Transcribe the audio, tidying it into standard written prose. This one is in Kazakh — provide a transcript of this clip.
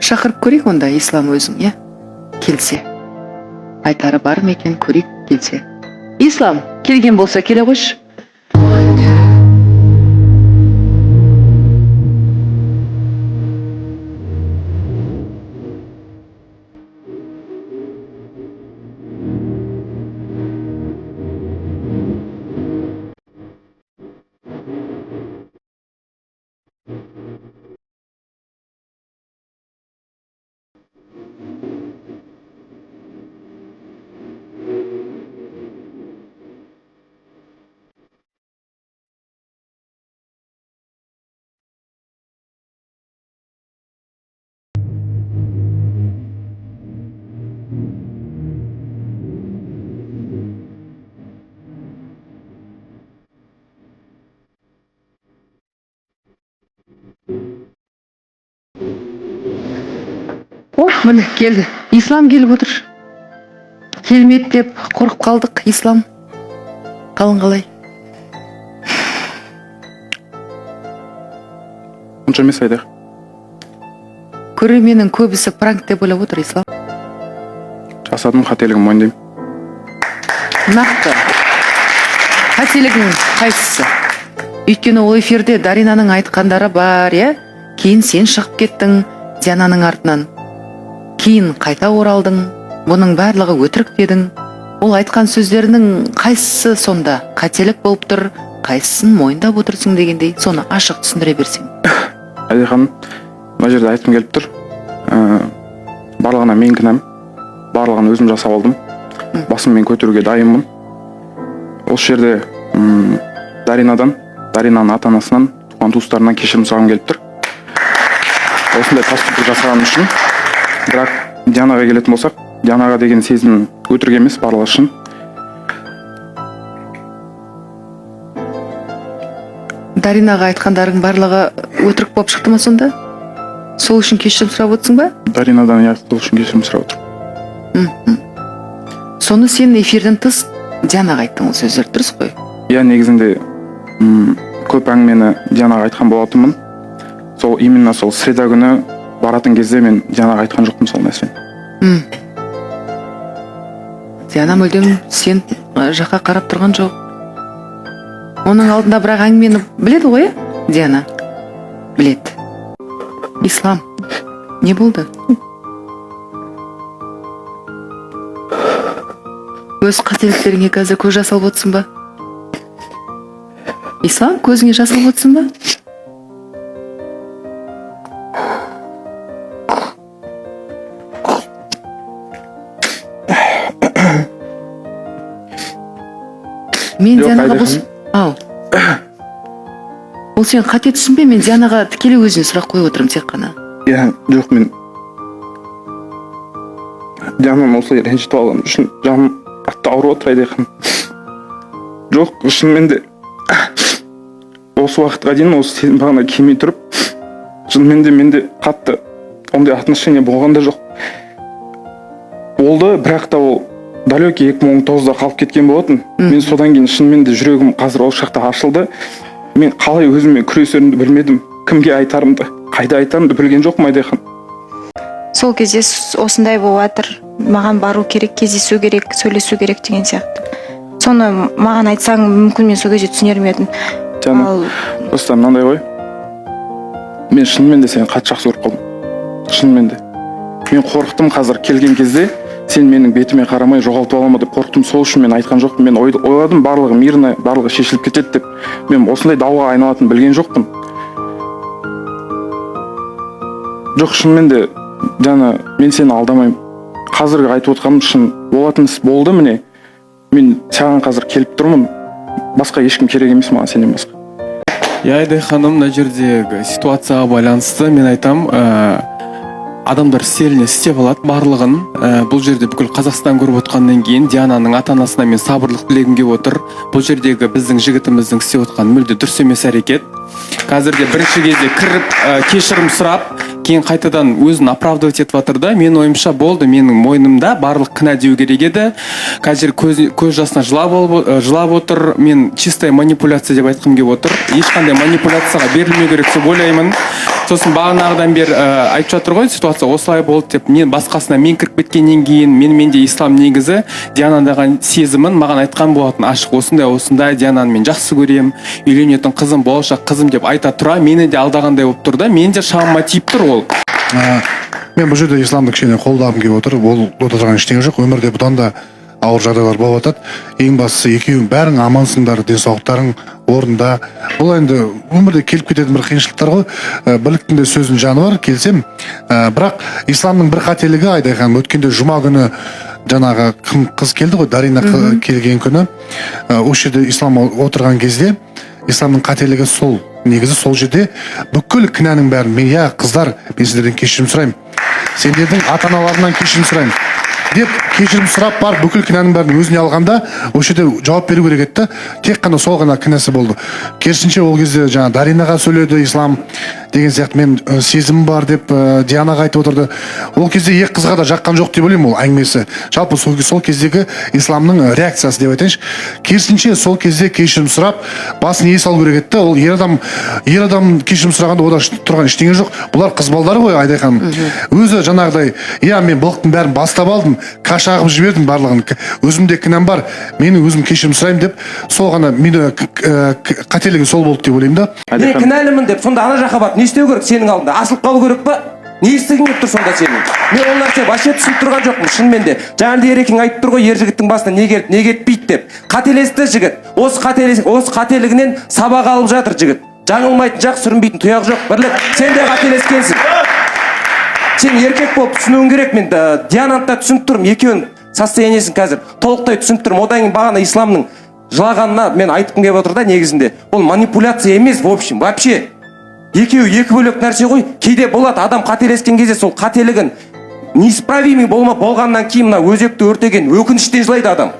шақырып көрейік онда Ислам өзің, иә? Келсе. Айтары бар ма екен, көрейік келсе. Ислам, келген болса келе қойшы. Міне келді. Ислам келіп отыр. Келмеді деп қорқып қалдық. Ислам, қалың қалай? Онша емес айда. Көрерменнің көбісі пранк деп ойлап отыр. Ислам, Жасадым, қателігім мойындаймын. нақты қателігің қайсысы? Өйткені ол эфирде Даринаның айтқандары бар, иә? Кейін сен шығып кеттің Диананың артынан. Кейін қайта оралдың. Бұның барлығы өтірік дедің. Ол айтқан сөздерінің қайсысы сонда қателік болып тұр, қайсысын мойындап отырсың дегендей, соны ашық түсіндіре берсең. Айда ханым, мына жерде айтқым келіп тұр. Барлығына мен кінәм. Барлығын өзім жасап алдым. Басым мен көтеруге дайынмын. Осы жерде Даринаның ата-анасынан, туған туыстарынан кешірім сұрағым келіп тұр. Осындай поступок жасағаным үшін. Бірақ Дианаға келетін болсақ, Дианаға деген сезім өтірік емес, барлығы шын. Даринаға айтқандарың барлығы өтірік болып шықты ма сонда? Сол үшін кешірім сұрап отырсың ба? Даринадан сол үшін кешірім сұрап отырмын. Соны сен эфирден тыс Дианаға айттың, ол сөздер дұрыс қой? Иә, негізінде көп әңгімені Дианаға айтқан болатынмын. Сол именно сол среда күні баратын кезде мен Дианаға айтқан жоқпын сол нәрсені. Диана мүлдем сен жаққа қарап тұрған жоқ. Оның алдында бірақ әңгімені біледі ғой, Диана? Біледі. Ислам, не болды? Өз қателіктеріңе қазір көз жасалып отырсың ба? Ислам, көзіңе жасалып отырсың ба? Мен Дианаға бұл... Ол сен қате түсінбе, мен Дианаға тікелей өзіне сұрақ қойып отырмын тек қана. Иә, жоқ, мен Диананы осылай ренжітіп алғаным үшін жаным қатты ауырып отыр, Айда ханым. Жоқ, шынымен де осы уақытқа дейін осы сезім бағана келмей тұрып, шынымен де менде қатты ондай отношение болған да жоқ. Болды, бірақ та ол далекий 2019-да қалып кеткен болатын. Мен содан кейін шынымен де жүрегім қазір ол шақта ашылды. Мен қалай өзіме күресерімді білмедім. Кімге айтарымды, қайда айтарымды білген жоқпын, Айда ханым. Сол кезде осындай болып жатыр, маған бару керек, кездесу керек, сөйлесу керек деген сияқты. Соны маған айтсаң, мүмкін мен сол кезде түсінер едім. Жаным, осыдан мынандай ғой. Мен шынымен де сені қатты жақсы көріп қалдым. Шынымен де. Мен қорықтым қазір келген кезде, сен менің бетіме қарамай жоғалтып алама деп қорықтым. Сол үшін мен айтқан жоқпын. Мен ойладым, барлығы мирно, барлығы шешіліп кетеді деп. Мен осындай дауға айналатын білген жоқпын. Жоқ, шынымен де, Диана, мен сені алдамаймын. Қазіргі айтып отқаным шын болатын іс болды міне. Мен саған қазір келіп тұрмын. Басқа ешкім керек емес маған сенен басқа. Айда ханым, мына жердегі ситуацияға байланысты мен айтам, адамдар істеріне істеп алады барлығын. Бұл жерде бүкіл Қазақстан көріп отқаннан кейін Диананың ата-анасына мен сабырлық тілегім келіп отыр. Бұл жердегі біздің жігітіміздің істеп отқан мүлде дұрыс емес әрекет. Қазірде бірінші кезде кіріп кешірім сұрап, кейін қайтадан өзін оправдывать етіп жатыр да. Мен ойымша болды, менің мойнымда барлық кінә деу керек еді. Қазір көз жасына жылап отыр. Мен чистая манипуляция деп айтқым келіп отыр. Ешқандай манипуляцияға берілмеу керек деп ойлаймын. сосын бағанағыдан бері айтып жатыр ғой, ситуация осылай болды деп. Мен басқасына мен кіріп кеткеннен кейін менде ислам негізі Дианадағы сезімін маған айтқан болатын. Ашық осындай Диананы мен жақсы көрем, үйленетін қызым, болашақ қызым деп айта тұра, мені де алдағандай болып тұр да, мен де шамыма тиіп тұр ол. Мен бұл жерде исламды кішкене қолдағым келіп отыр. Ол отырған ештеңе жоқ. Өмірде бұдан да ауыр жағдайлар болып жатады. Ең бастысы екеуің бәрің амансыңдар, денсаулықтарың орында. Бұл енді өмірде келіп кететін бір қиыншылықтар ғой. Бірліктің де сөздің жаны бар, келсем. Бірақ исламның бір қателігі, Айдай ханым, өткенде жұма күні жаңағы қыз келді ғой, Дарина келген күні. Осы жерде ислам отырған кезде исламның қателігі сол. Негізі сол жерде бүкіл кінәнің бәрін мен, қыздар, мен сіздерден кешірім сұраймын. Сендердің ата-аналарынан кешірім сұраймын деп кешірім сұрап бар бүкіл кінәнің бәрін өзіне алғанда осы жерде жауап беру керек еді. Тек қана сол ғана кінәсі болды. Керісінше ол кезде жаңа Даринаға сөйледі ислам деген сияқты, мен сезімім бар деп Дианаға айтып отырды. Ол кезде екі қызға да жаққан жоқ деп ойлаймын ол әңгімесі. Жалпы сол кездегі исламның реакциясы деп айтайыншы. Керісінше сол кезде кешірім сұрап басын ие салу керек еді. Ол ер адам кешірім сұрағанда ода тұрған ештеңе жоқ. Бұлар қыз балдар ғой, Айдай ханым. Өзі жаңағыдай, мен былықтың бәрін бастап алдым, каш ағып жібердім барлығын. Өзімде кінәм бар, мен өзім кешірім сұраймын деп, сол ғана мені қателігі сол болды деп ойлаймын да. Мен кінәлімін деп, сонда ана жаққа барып не істеу керек сенің алдында? Асылып қалу керек па? Не істегің келіп тұр сонда сенің? Мен ол нәрсе вообще түсініп тұрған жоқпын, шынымен де. Жаңа Ерекең айтып тұр ғой, ер жігіттің басына не кетпейді деп. Қателесті жігіт. Осы қателігінен сабақ алып жатыр жігіт. Жаңылмайтын жақ, сүрінбейтін тұяқ жоқ. Бірлік, сен де қателескенсің. Сен еркек болып түсінуің керек. Мен Диананы да түсініп тұрмын, екеуін состояниесін қазір толықтай түсініп тұрмын. Одан кейін бағана исламның жылағанына мен айтқым келіп отыр да, негізінде ол манипуляция емес, в общем, вообще екеуі екі бөлек нәрсе ғой. Кейде болады адам қателескен кезде сол қателігін неисправимый болғаннан кейін мына өзекті өртеген өкініштен жылайды адам.